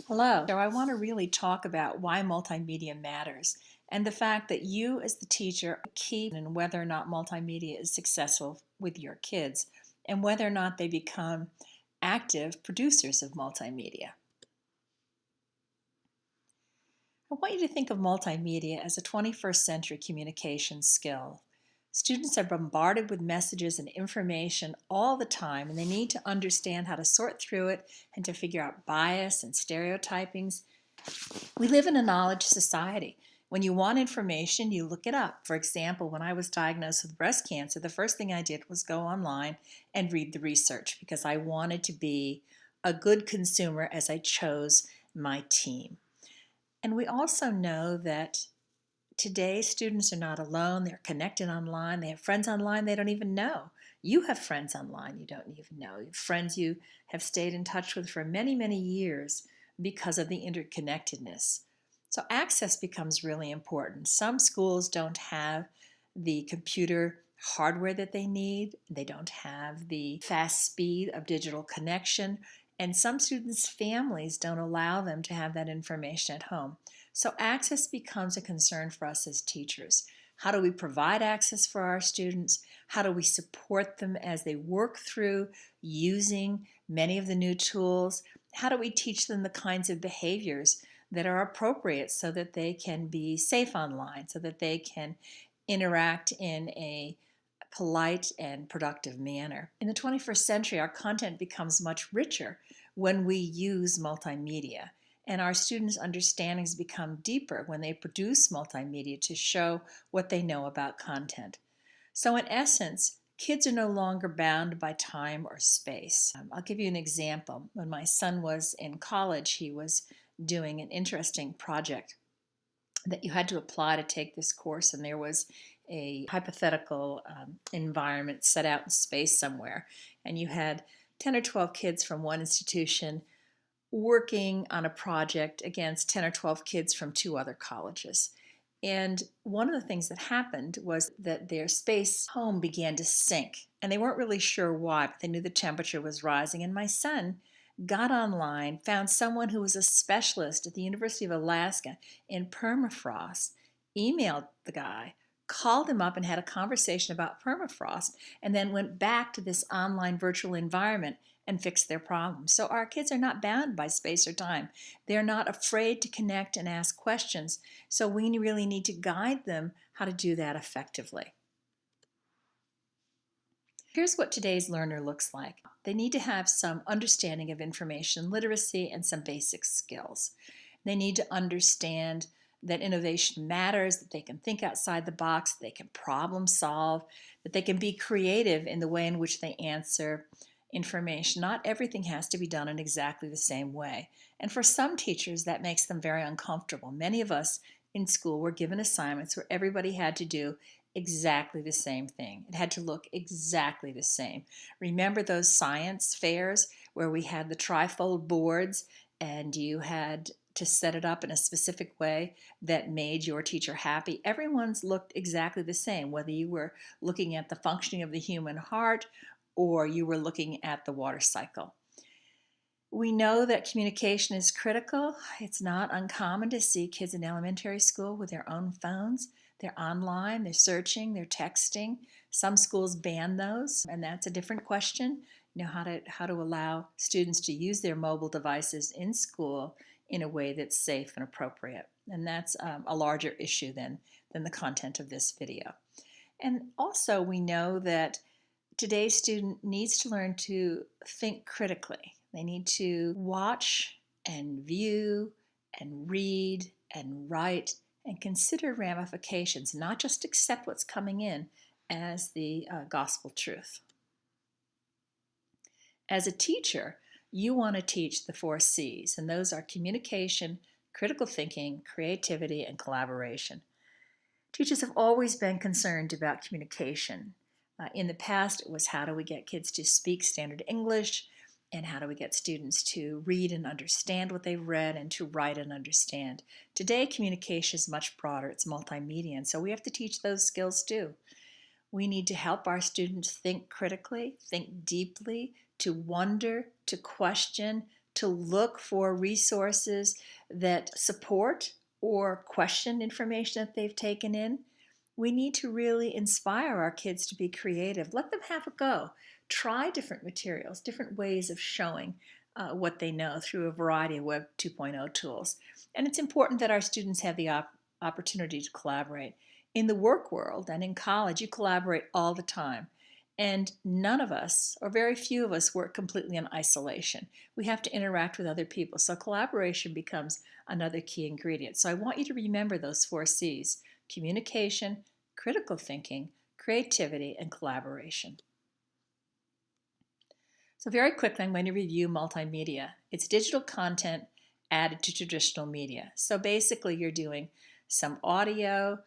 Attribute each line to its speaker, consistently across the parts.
Speaker 1: Hello. So I want to really talk about why multimedia matters and the fact that you as the teacher are key in whether or not multimedia is successful with your kids and whether or not they become active producers of multimedia. I want you to think of multimedia as a 21st century communication skill. Students are bombarded with messages and information all the time, and they need to understand how to sort through it and to figure out bias and stereotypings. We live in a knowledge society. When you want information, you look it up. For example, when I was diagnosed with breast cancer, the first thing I did was go online and read the research because I wanted to be a good consumer as I chose my team. And we also know that today students are not alone. They're connected online. They have friends online they don't even know. You have friends online you don't even know. You have friends you have stayed in touch with for many, many years because of the interconnectedness. So access becomes really important. Some schools don't have the computer hardware that they need. They don't have the fast speed of digital connection. And some students' families don't allow them to have that information at home. So access becomes a concern for us as teachers. How do we provide access for our students? How do we support them as they work through using many of the new tools? How do we teach them the kinds of behaviors that are appropriate so that they can be safe online, so that they can interact in a polite and productive manner? In the 21st century, our content becomes much richer when we use multimedia. And our students' understandings become deeper when they produce multimedia to show what they know about content. So in essence, kids are no longer bound by time or space. I'll give you an example. When my son was in college, he was doing an interesting project that you had to apply to take this course, and there was a hypothetical environment set out in space somewhere, and you had 10 or 12 kids from one institution working on a project against 10 or 12 kids from two other colleges. And one of the things that happened was that their space home began to sink. And they weren't really sure why, but they knew the temperature was rising. And my son got online, found someone who was a specialist at the University of Alaska in permafrost, emailed the guy, called him up and had a conversation about permafrost, and then went back to this online virtual environment and fix their problems. So our kids are not bound by space or time. They're not afraid to connect and ask questions. So we really need to guide them how to do that effectively. Here's what today's learner looks like. They need to have some understanding of information literacy and some basic skills. They need to understand that innovation matters, that they can think outside the box, that they can problem solve, that they can be creative in the way in which they answer information. Not everything has to be done in exactly the same way. And for some teachers, that makes them very uncomfortable. Many of us in school were given assignments where everybody had to do exactly the same thing. It had to look exactly the same. Remember those science fairs where we had the trifold boards and you had to set it up in a specific way that made your teacher happy? Everyone's looked exactly the same, whether you were looking at the functioning of the human heart or you were looking at the water cycle. We know that communication is critical. It's not uncommon to see kids in elementary school with their own phones. They're online, they're searching, they're texting. Some schools ban those, and that's a different question. How to allow students to use their mobile devices in school in a way that's safe and appropriate. And that's a larger issue than the content of this video. And also we know that today's student needs to learn to think critically. They need to watch and view and read and write and consider ramifications, not just accept what's coming in as the gospel truth. As a teacher, you want to teach the 4 C's, and those are communication, critical thinking, creativity, and collaboration. Teachers have always been concerned about communication. In the past, it was how do we get kids to speak standard English, and how do we get students to read and understand what they've read and to write and understand. Today, communication is much broader. It's multimedia, and so we have to teach those skills too. We need to help our students think critically, think deeply, to wonder, to question, to look for resources that support or question information that they've taken in. We need to really inspire our kids to be creative. Let them have a go. Try different materials, different ways of showing what they know through a variety of Web 2.0 tools. And it's important that our students have the opportunity to collaborate. In the work world and in college, you collaborate all the time. And none of us, or very few of us, work completely in isolation. We have to interact with other people. So collaboration becomes another key ingredient. So I want you to remember those 4 C's: communication, critical thinking, creativity, and collaboration. So very quickly, I'm going to review multimedia. It's digital content added to traditional media. So basically, you're doing some audio,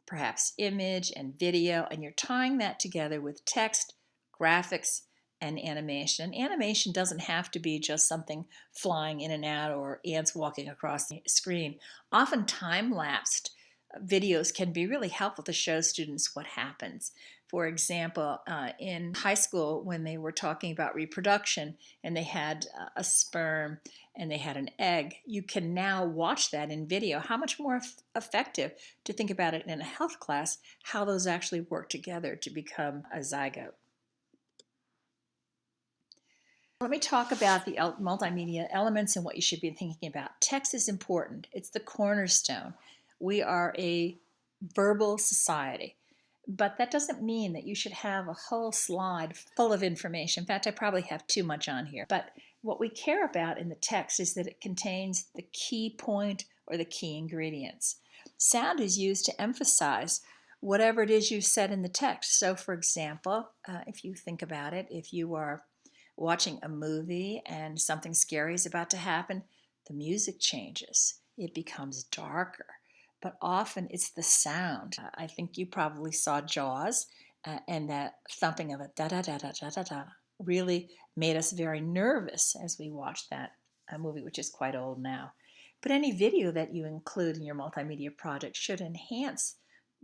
Speaker 1: perhaps image and video, and you're tying that together with text, graphics, and animation. And animation doesn't have to be just something flying in and out or ants walking across the screen. Often time-lapsed videos can be really helpful to show students what happens. For example, in high school, when they were talking about reproduction and they had a sperm and they had an egg, you can now watch that in video. How much more effective to think about it in a health class, how those actually work together to become a zygote. Let me talk about the multimedia elements and what you should be thinking about. Text is important. It's the cornerstone. We are a verbal society, but that doesn't mean that you should have a whole slide full of information. In fact, I probably have too much on here. But what we care about in the text is that it contains the key point or the key ingredients. Sound is used to emphasize whatever it is you've said in the text. So for example, if you think about it, if you are watching a movie and something scary is about to happen, the music changes. It becomes darker. But often it's the sound. I think you probably saw Jaws, and that thumping of a da-da-da-da-da-da-da really made us very nervous as we watched that movie, which is quite old now. But any video that you include in your multimedia project should enhance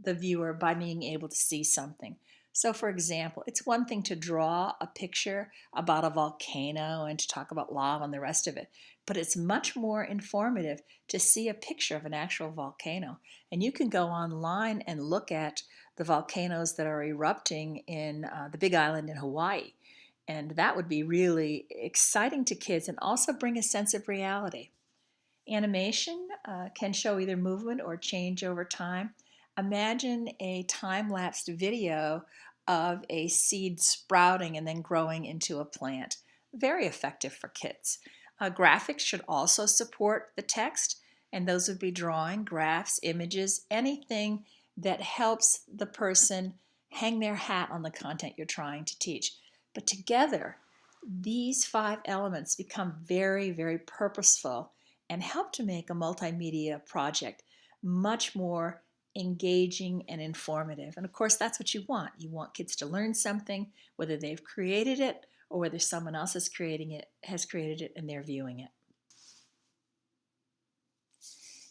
Speaker 1: the viewer by being able to see something. So for example, it's one thing to draw a picture about a volcano and to talk about lava and the rest of it, but it's much more informative to see a picture of an actual volcano. And you can go online and look at the volcanoes that are erupting in the Big Island in Hawaii. And that would be really exciting to kids and also bring a sense of reality. Animation can show either movement or change over time. Imagine a time-lapsed video of a seed sprouting and then growing into a plant. Very effective for kids. Graphics should also support the text, and those would be drawing, graphs, images, anything that helps the person hang their hat on the content you're trying to teach. But together, these 5 elements become very, very purposeful and help to make a multimedia project much more engaging and informative. And of course, that's what you want. You want kids to learn something, whether they've created it or whether someone else is created it and they're viewing it.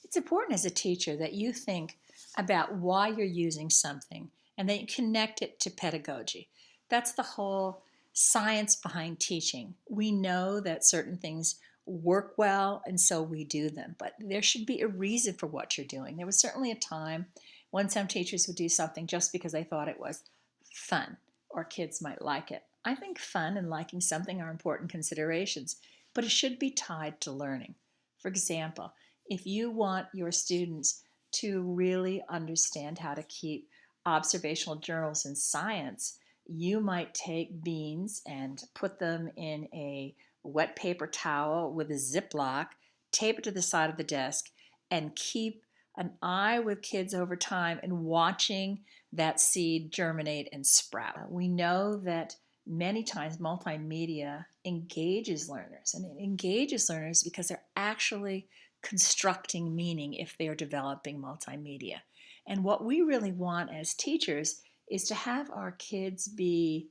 Speaker 1: It's important as a teacher that you think about why you're using something and that you connect it to pedagogy. That's the whole science behind teaching. We know that certain things work well, and so we do them. But there should be a reason for what you're doing. There was certainly a time when some teachers would do something just because they thought it was fun or kids might like it. I think fun and liking something are important considerations, but it should be tied to learning. For example, if you want your students to really understand how to keep observational journals in science, you might take beans and put them in a wet paper towel with a Ziploc, tape it to the side of the desk, and keep an eye with kids over time and watching that seed germinate and sprout. We know that many times multimedia engages learners, and it engages learners because they're actually constructing meaning if they're developing multimedia. And what we really want as teachers is to have our kids be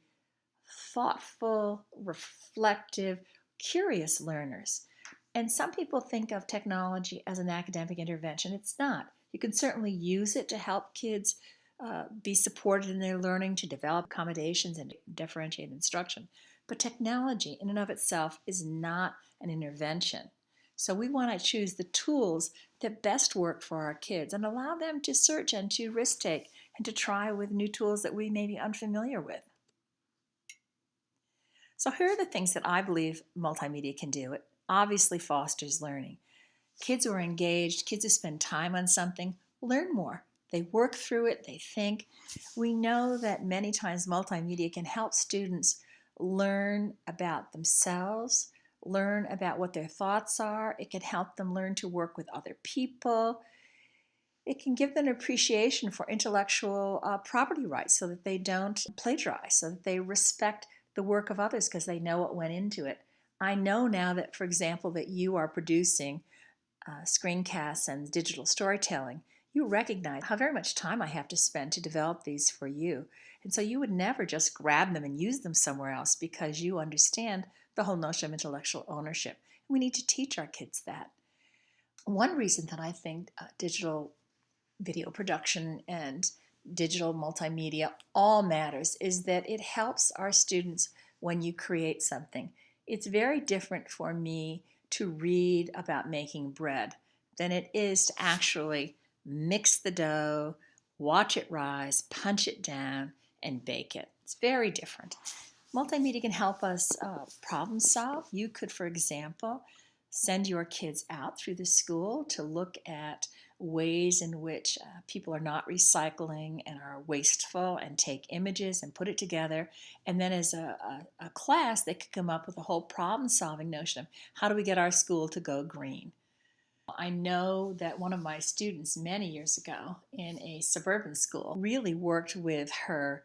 Speaker 1: thoughtful, reflective, curious learners. And some people think of technology as an academic intervention. It's not. You can certainly use it to help kids be supported in their learning, to develop accommodations and differentiate instruction. But technology in and of itself is not an intervention. So we want to choose the tools that best work for our kids and allow them to search and to risk take and to try with new tools that we may be unfamiliar with. So here are the things that I believe multimedia can do. It obviously fosters learning. Kids who are engaged, kids who spend time on something, learn more. They work through it, they think. We know that many times multimedia can help students learn about themselves, learn about what their thoughts are. It can help them learn to work with other people. It can give them an appreciation for intellectual property rights so that they don't plagiarize, so that they respect the work of others because they know what went into it. I know now that, for example, that you are producing screencasts and digital storytelling. You recognize how very much time I have to spend to develop these for you. And so you would never just grab them and use them somewhere else because you understand the whole notion of intellectual ownership. We need to teach our kids that. One reason that I think digital video production and digital multimedia all matters is that it helps our students when you create something. It's very different for me to read about making bread than it is to actually mix the dough, watch it rise, punch it down, and bake it. It's very different. Multimedia can help us problem solve. You could, for example, send your kids out through the school to look at ways in which people are not recycling and are wasteful and take images and put it together. And then as a class, they could come up with a whole problem-solving notion of how do we get our school to go green. I know that one of my students many years ago in a suburban school really worked with her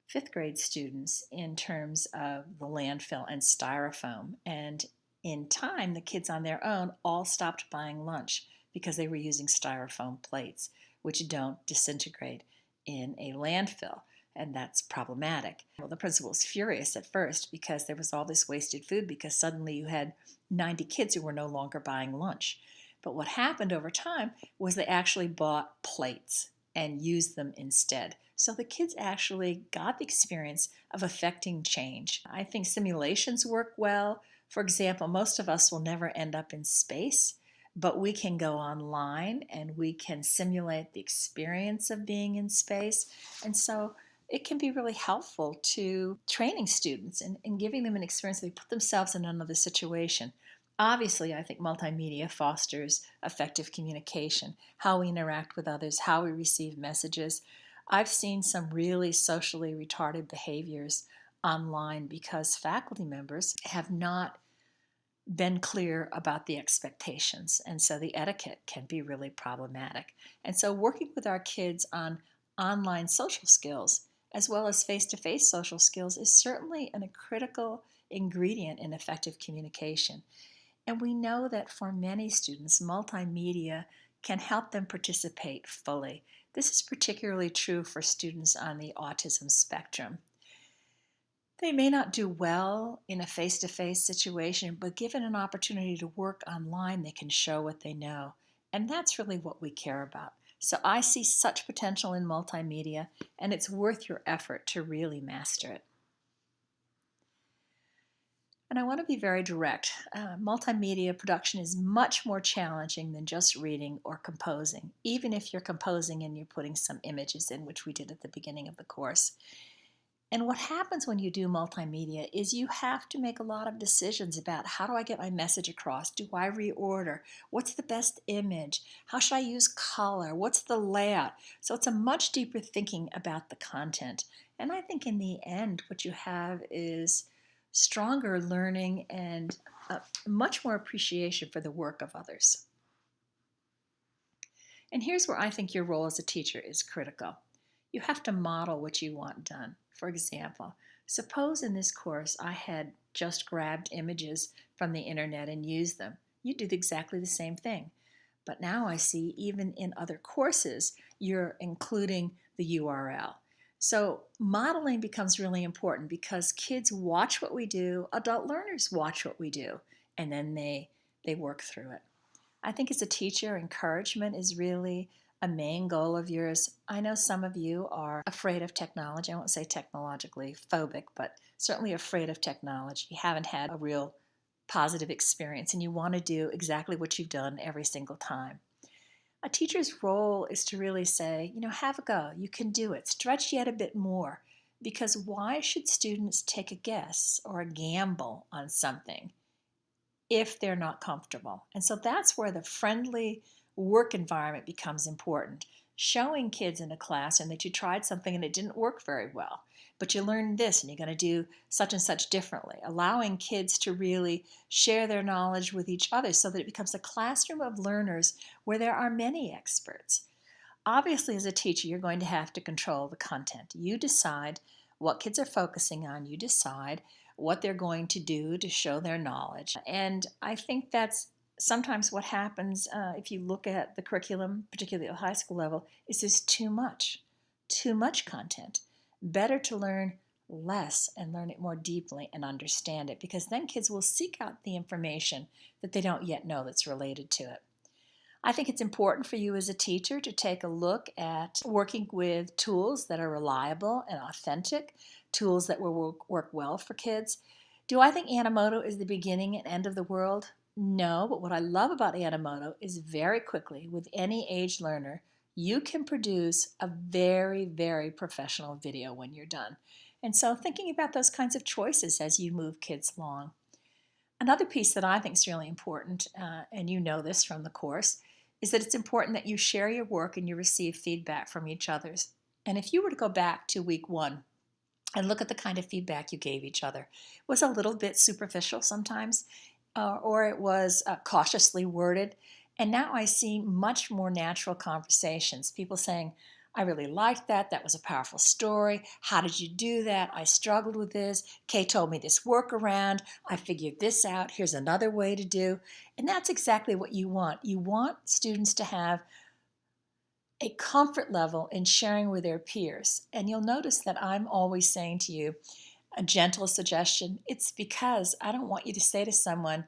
Speaker 1: fifth grade students in terms of the landfill and styrofoam. And in time, the kids on their own all stopped buying lunch because they were using styrofoam plates, which don't disintegrate in a landfill. And that's problematic. Well, the principal was furious at first because there was all this wasted food because suddenly you had 90 kids who were no longer buying lunch. But what happened over time was they actually bought plates and used them instead. So the kids actually got the experience of affecting change. I think simulations work well. For example, most of us will never end up in space, but we can go online and we can simulate the experience of being in space. And so it can be really helpful to training students and giving them an experience that they put themselves in another situation. Obviously, I think multimedia fosters effective communication, how we interact with others, how we receive messages. I've seen some really socially retarded behaviors online because faculty members have not been clear about the expectations, and so the etiquette can be really problematic. And so working with our kids on online social skills as well as face-to-face social skills is certainly a critical ingredient in effective communication. And we know that for many students, multimedia can help them participate fully. This is particularly true for students on the autism spectrum. They may not do well in a face-to-face situation, but given an opportunity to work online, they can show what they know. And that's really what we care about. So I see such potential in multimedia, and it's worth your effort to really master it. And I want to be very direct. Multimedia production is much more challenging than just reading or composing, even if you're composing and you're putting some images in, which we did at the beginning of the course. And what happens when you do multimedia is you have to make a lot of decisions about how do I get my message across? Do I reorder? What's the best image? How should I use color? What's the layout? So it's a much deeper thinking about the content. And I think in the end, what you have is stronger learning and much more appreciation for the work of others. And here's where I think your role as a teacher is critical. You have to model what you want done. For example, suppose in this course I had just grabbed images from the internet and used them. You'd do exactly the same thing. But now I see even in other courses, you're including the URL. So modeling becomes really important because kids watch what we do, adult learners watch what we do, and then they work through it. I think as a teacher, encouragement is really a main goal of yours? I know some of you are afraid of technology. I won't say technologically phobic, but certainly afraid of technology. You haven't had a real positive experience and you want to do exactly what you've done every single time. A teacher's role is to really say, have a go. You can do it. Stretch yet a bit more. Because why should students take a guess or a gamble on something if they're not comfortable? And so that's where the friendly work environment becomes important. Showing kids in a classroom that you tried something and it didn't work very well, but you learned this and you're going to do such and such differently. Allowing kids to really share their knowledge with each other so that it becomes a classroom of learners where there are many experts. Obviously, as a teacher, you're going to have to control the content. You decide what kids are focusing on. You decide what they're going to do to show their knowledge. And I think that's sometimes what happens if you look at the curriculum, particularly at the high school level, is there's too much content. Better to learn less and learn it more deeply and understand it, because then kids will seek out the information that they don't yet know that's related to it. I think it's important for you as a teacher to take a look at working with tools that are reliable and authentic, tools that will work well for kids. Do I think Animoto is the beginning and end of the world? No, but what I love about Animoto is very quickly, with any age learner, you can produce a very, very professional video when you're done. And so thinking about those kinds of choices as you move kids along. Another piece that I think is really important, and you know this from the course, is that it's important that you share your work and you receive feedback from each other. And if you were to go back to week 1 and look at the kind of feedback you gave each other, it was a little bit superficial sometimes, or it was cautiously worded. And now I see much more natural conversations. People saying, I really liked that. That was a powerful story. How did you do that? I struggled with this. Kay told me this workaround. I figured this out. Here's another way to do. And that's exactly what you want. You want students to have a comfort level in sharing with their peers. And you'll notice that I'm always saying to you a gentle suggestion. It's because I don't want you to say to someone,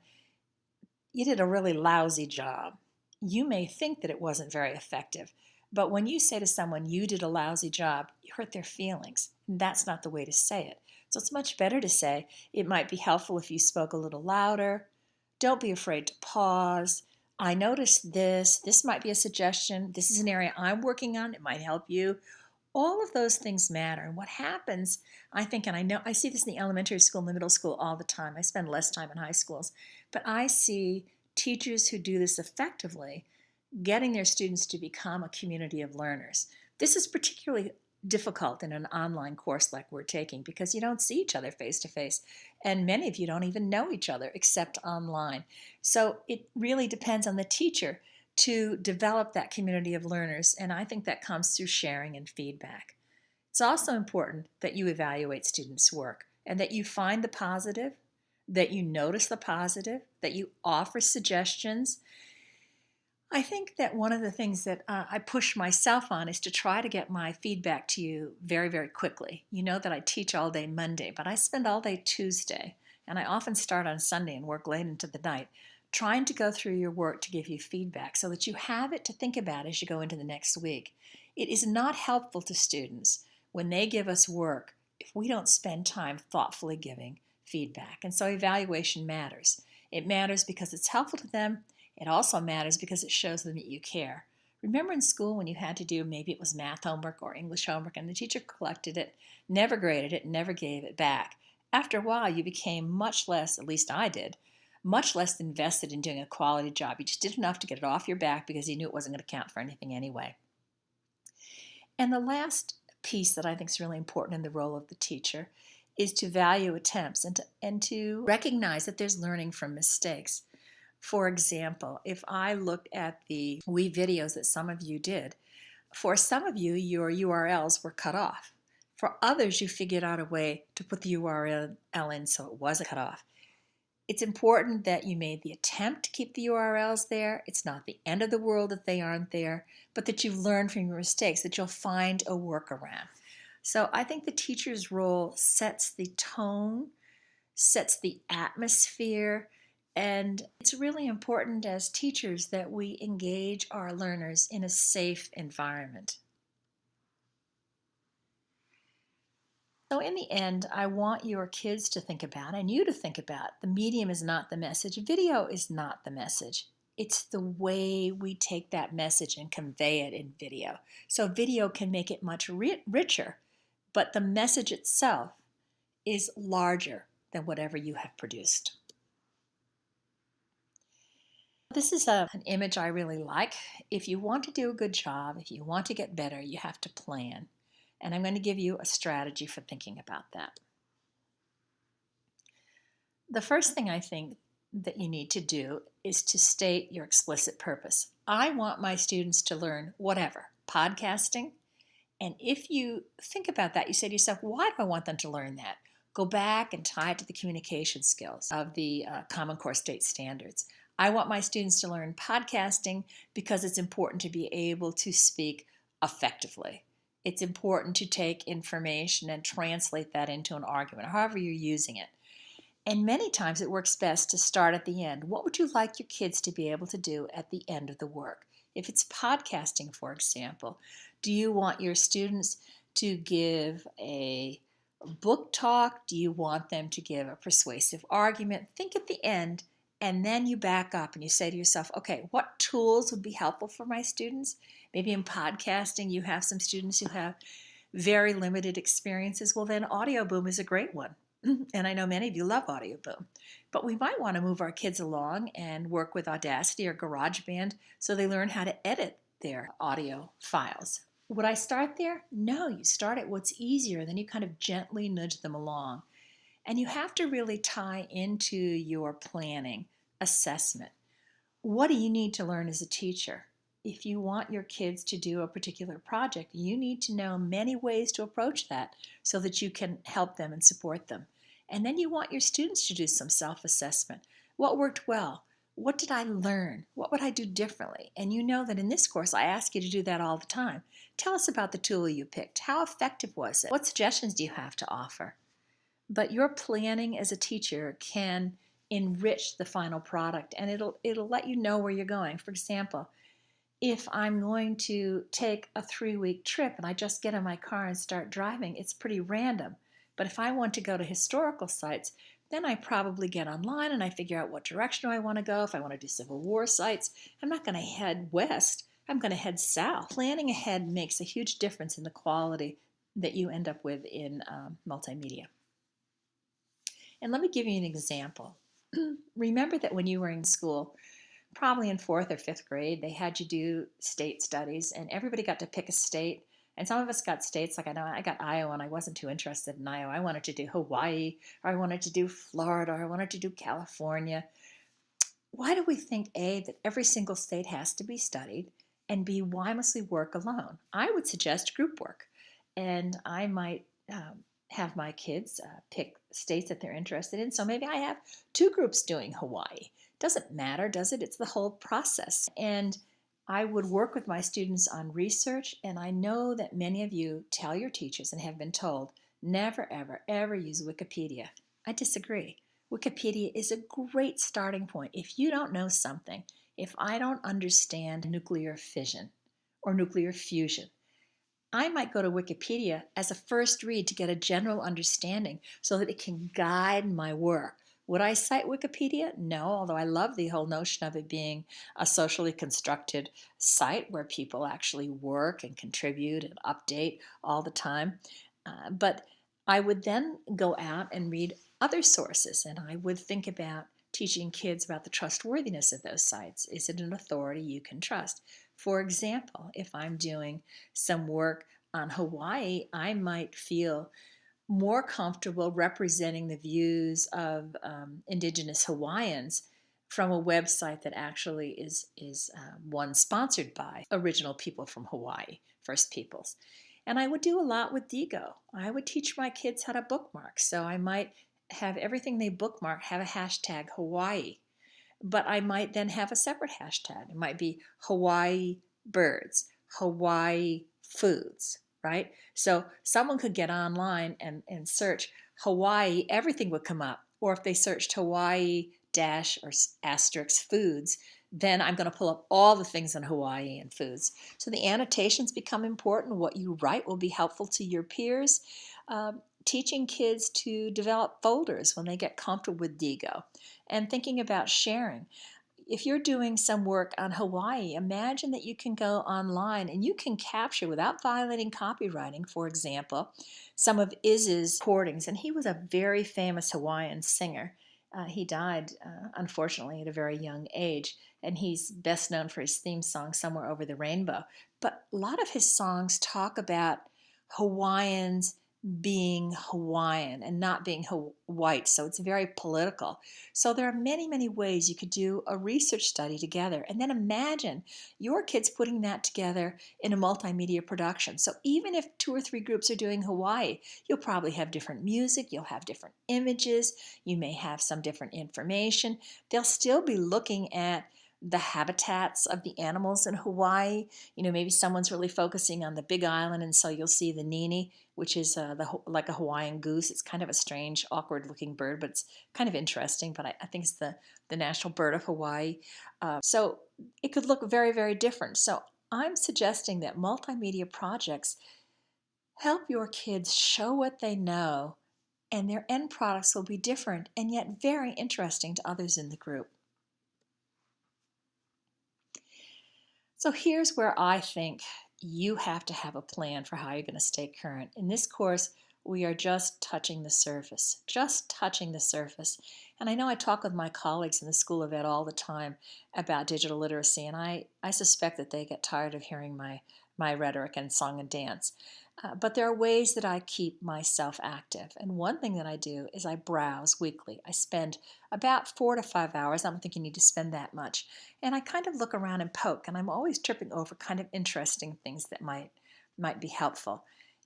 Speaker 1: you did a really lousy job. You may think that it wasn't very effective. But when you say to someone, you did a lousy job, you hurt their feelings. And that's not the way to say it. So it's much better to say, it might be helpful if you spoke a little louder. Don't be afraid to pause. I noticed this. This might be a suggestion. This is an area I'm working on. It might help you. All of those things matter. And what happens, I think, and I know I see this in the elementary school and the middle school all the time. I spend less time in high schools. But I see teachers who do this effectively getting their students to become a community of learners. This is particularly difficult in an online course like we're taking because you don't see each other face to face, and many of you don't even know each other except online. So it really depends on the teacher to develop that community of learners, and I think that comes through sharing and feedback. It's also important that you evaluate students' work and that you find the positive, that you notice the positive, that you offer suggestions. I think that one of the things that I push myself on is to try to get my feedback to you very, very quickly. You know that I teach all day Monday, but I spend all day Tuesday, and I often start on Sunday and work late into the night, trying to go through your work to give you feedback so that you have it to think about as you go into the next week. It is not helpful to students when they give us work if we don't spend time thoughtfully giving feedback. And so evaluation matters. It matters because it's helpful to them. It also matters because it shows them that you care. Remember in school when you had to do, maybe it was math homework or English homework, and the teacher collected it, never graded it, never gave it back. After a while, you became much less, at least I did, much less invested in doing a quality job. You just did enough to get it off your back because you knew it wasn't going to count for anything anyway. And the last piece that I think is really important in the role of the teacher is to value attempts and to recognize that there's learning from mistakes. For example, if I looked at the wee videos that some of you did, for some of you, your URLs were cut off. For others, you figured out a way to put the URL in so it wasn't cut off. It's important that you made the attempt to keep the URLs there. It's not the end of the world that they aren't there, but that you've learned from your mistakes, that you'll find a workaround. So I think the teacher's role sets the tone, sets the atmosphere, And it's really important as teachers that we engage our learners in a safe environment. So in the end, I want your kids to think about, and you to think about, the medium is not the message. Video is not the message. It's the way we take that message and convey it in video. So video can make it much richer, but the message itself is larger than whatever you have produced. This is an image I really like. If you want to do a good job, if you want to get better, you have to plan. And I'm going to give you a strategy for thinking about that. The first thing I think that you need to do is to state your explicit purpose. I want my students to learn whatever, podcasting. And if you think about that, you say to yourself, why do I want them to learn that? Go back and tie it to the communication skills of the Common Core State Standards. I want my students to learn podcasting because it's important to be able to speak effectively. It's important to take information and translate that into an argument, however you're using it. And many times it works best to start at the end. What would you like your kids to be able to do at the end of the work? If it's podcasting, for example, do you want your students to give a book talk? Do you want them to give a persuasive argument? Think at the end, and then you back up and you say to yourself, okay, what tools would be helpful for my students? Maybe in podcasting you have some students who have very limited experiences. Well, then Audio Boom is a great one. And I know many of you love Audio Boom. But we might want to move our kids along and work with Audacity or GarageBand so they learn how to edit their audio files. Would I start there? No, you start at what's easier, then you kind of gently nudge them along. And you have to really tie into your planning assessment. What do you need to learn as a teacher? If you want your kids to do a particular project, you need to know many ways to approach that so that you can help them and support them. And then you want your students to do some self-assessment. What worked well? What did I learn? What would I do differently? And you know that in this course, I ask you to do that all the time. Tell us about the tool you picked. How effective was it? What suggestions do you have to offer? But your planning as a teacher can enrich the final product, and it'll let you know where you're going. For example, if I'm going to take a 3-week trip and I just get in my car and start driving, it's pretty random. But if I want to go to historical sites, then I probably get online and I figure out what direction do I want to go. If I want to do Civil War sites, I'm not going to head west. I'm going to head south. Planning ahead makes a huge difference in the quality that you end up with in multimedia. And let me give you an example. Remember that when you were in school, probably in 4th or 5th grade, they had you do state studies, and everybody got to pick a state. And some of us got states, like I know I got Iowa, and I wasn't too interested in Iowa. I wanted to do Hawaii, or I wanted to do Florida, or I wanted to do California. Why do we think, A, that every single state has to be studied, and B, why must we work alone? I would suggest group work, and I might have my kids pick states that they're interested in. So maybe I have 2 groups doing Hawaii. Doesn't matter, does it? It's the whole process. And I would work with my students on research, and I know that many of you tell your teachers and have been told, never, ever, ever use Wikipedia. I disagree. Wikipedia is a great starting point. If you don't know something, if I don't understand nuclear fission or nuclear fusion, I might go to Wikipedia as a first read to get a general understanding so that it can guide my work. Would I cite Wikipedia? No, although I love the whole notion of it being a socially constructed site where people actually work and contribute and update all the time. But I would then go out and read other sources, and I would think about teaching kids about the trustworthiness of those sites. Is it an authority you can trust? For example, if I'm doing some work on Hawaii, I might feel more comfortable representing the views of indigenous Hawaiians from a website that actually is one sponsored by original people from Hawaii, First Peoples. And I would do a lot with Digo. I would teach my kids how to bookmark. So I might have everything they bookmark have a hashtag Hawaii. But I might then have a separate hashtag. It might be Hawaii birds, Hawaii foods, right? So someone could get online and search Hawaii, everything would come up. Or if they searched Hawaii dash or asterisk foods, then I'm going to pull up all the things in Hawaiian foods. So the annotations become important. What you write will be helpful to your peers. Teaching kids to develop folders when they get comfortable with Digo, and thinking about sharing. If you're doing some work on Hawaii, imagine that you can go online and you can capture, without violating copywriting, for example, some of Iz's recordings. And he was a very famous Hawaiian singer. He died, unfortunately, at a very young age, and he's best known for his theme song, Somewhere Over the Rainbow. But a lot of his songs talk about Hawaiians being Hawaiian and not being white, so it's very political. So there are many, many ways you could do a research study together, and then imagine your kids putting that together in a multimedia production. So even if 2 or 3 groups are doing Hawaii, you'll probably have different music, you'll have different images, you may have some different information. They'll still be looking at the habitats of the animals in Hawaii. Maybe someone's really focusing on the Big Island, and so you'll see the nini, which is like a Hawaiian goose. It's kind of a strange, awkward-looking bird, but it's kind of interesting. But I think it's the national bird of Hawaii. So it could look very, very different. So I'm suggesting that multimedia projects help your kids show what they know, and their end products will be different and yet very interesting to others in the group. So here's where I think you have to have a plan for how you're going to stay current. In this course, we are just touching the surface, And I know I talk with my colleagues in the School of Ed all the time about digital literacy, and I suspect that they get tired of hearing my rhetoric and song and dance. But there are ways that I keep myself active. And one thing that I do is I browse weekly. I spend about 4 to 5 hours. I don't think you need to spend that much. And I kind of look around and poke, and I'm always tripping over kind of interesting things that might be helpful.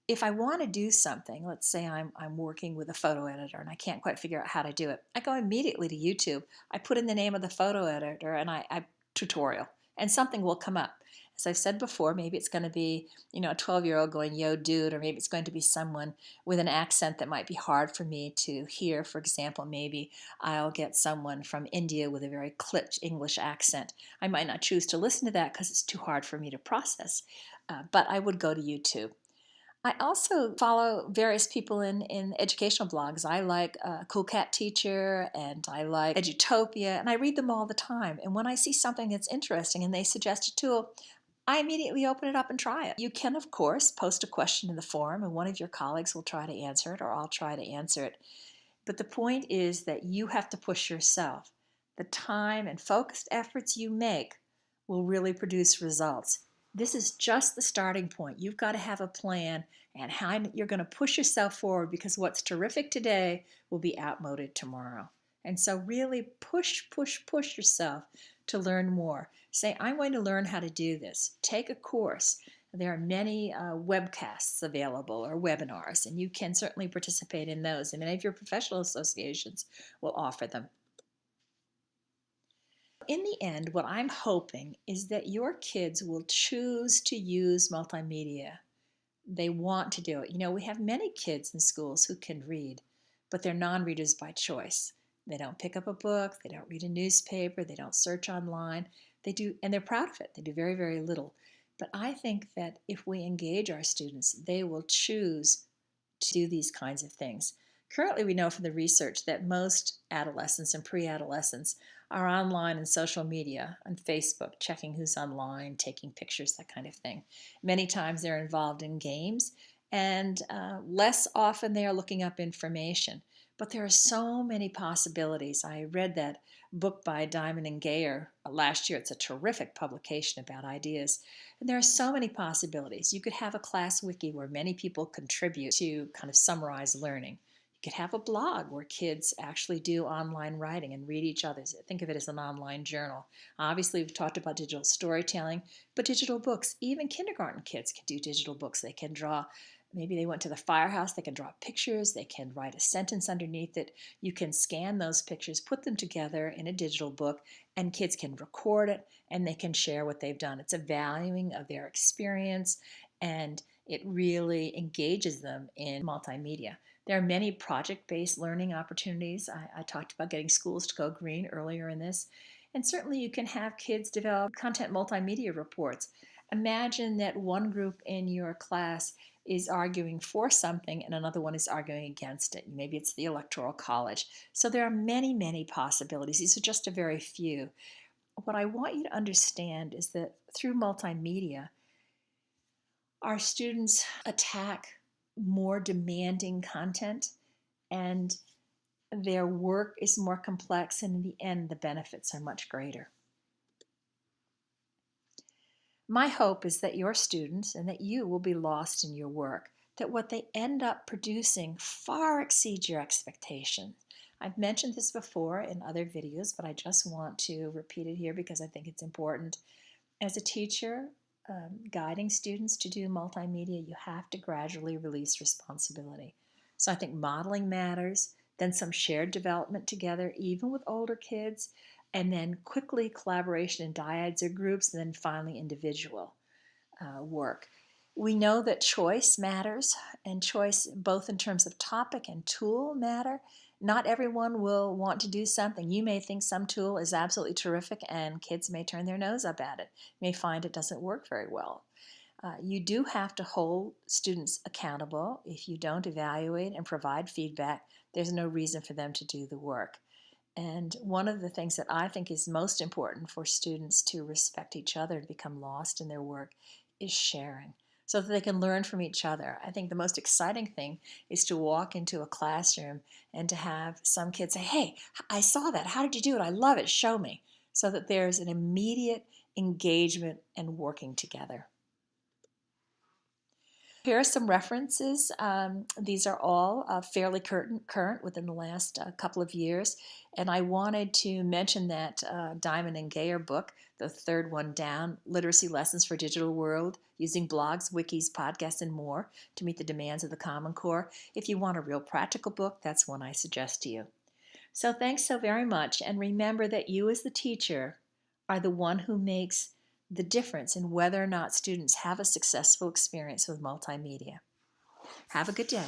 Speaker 1: If I want to do something, let's say I'm working with a photo editor and I can't quite figure out how to do it, I go immediately to YouTube. I put in the name of the photo editor and I tutorial, and something will come up. As I've said before, maybe it's going to be, a 12-year-old going, yo, dude, or maybe it's going to be someone with an accent that might be hard for me to hear. For example, maybe I'll get someone from India with a very clipped English accent. I might not choose to listen to that because it's too hard for me to process, but I would go to YouTube. I also follow various people in educational blogs. I like Cool Cat Teacher, and I like Edutopia, and I read them all the time. And when I see something that's interesting and they suggest a tool, I immediately open it up and try it. You can, of course, post a question in the forum, and one of your colleagues will try to answer it, or I'll try to answer it. But the point is that you have to push yourself. The time and focused efforts you make will really produce results. This is just the starting point. You've got to have a plan and how you're going to push yourself forward, because what's terrific today will be outmoded tomorrow. And so really push yourself to learn more. Say, I'm going to learn how to do this. Take a course. There are many webcasts available, or webinars, and you can certainly participate in those. And many of your professional associations will offer them. In the end, what I'm hoping is that your kids will choose to use multimedia. They want to do it. We have many kids in schools who can read, but they're non-readers by choice. They don't pick up a book, they don't read a newspaper, they don't search online. They do, and they're proud of it. They do very, very little. But I think that if we engage our students, they will choose to do these kinds of things. Currently, we know from the research that most adolescents and pre-adolescents are online and social media, on Facebook, checking who's online, taking pictures, that kind of thing. Many times they're involved in games, and less often they are looking up information. But there are so many possibilities. I read that book by Diamond and Gayer last year. It's a terrific publication about ideas. And there are so many possibilities. You could have a class wiki where many people contribute to kind of summarize learning. You could have a blog where kids actually do online writing and read each other's. Think of it as an online journal. Obviously, we've talked about digital storytelling, but digital books, even kindergarten kids can do digital books. They can draw. Maybe they went to the firehouse, they can draw pictures, they can write a sentence underneath it. You can scan those pictures, put them together in a digital book, and kids can record it, and they can share what they've done. It's a valuing of their experience, and it really engages them in multimedia. There are many project-based learning opportunities. I talked about getting schools to go green earlier in this. And certainly you can have kids develop content multimedia reports. Imagine that one group in your class is arguing for something and another one is arguing against it. Maybe it's the Electoral College. So there are many, many possibilities. These are just a very few. What I want you to understand is that through multimedia, our students attack more demanding content and their work is more complex, and in the end, the benefits are much greater. My hope is that your students and that you will be lost in your work, that what they end up producing far exceeds your expectations. I've mentioned this before in other videos, but I just want to repeat it here because I think it's important. As a teacher, guiding students to do multimedia, you have to gradually release responsibility. So I think modeling matters, then some shared development together, even with older kids, and then quickly collaboration in dyads or groups, and then finally individual work. We know that choice matters, and choice both in terms of topic and tool matter. Not everyone will want to do something. You may think some tool is absolutely terrific and kids may turn their nose up at it, may find it doesn't work very well. You do have to hold students accountable. If you don't evaluate and provide feedback, there's no reason for them to do the work. And one of the things that I think is most important for students to respect each other and become lost in their work is sharing so that they can learn from each other. I think the most exciting thing is to walk into a classroom and to have some kids say, "Hey, I saw that. How did you do it? I love it. Show me." So that there's an immediate engagement and working together. Here are some references. These are all fairly current within the last couple of years. And I wanted to mention that Diamond and Gayer book, the third one down, Literacy Lessons for Digital World, using blogs, wikis, podcasts, and more to meet the demands of the Common Core. If you want a real practical book, that's one I suggest to you. So thanks so very much. And remember that you as the teacher are the one who makes the difference in whether or not students have a successful experience with multimedia. Have a good day.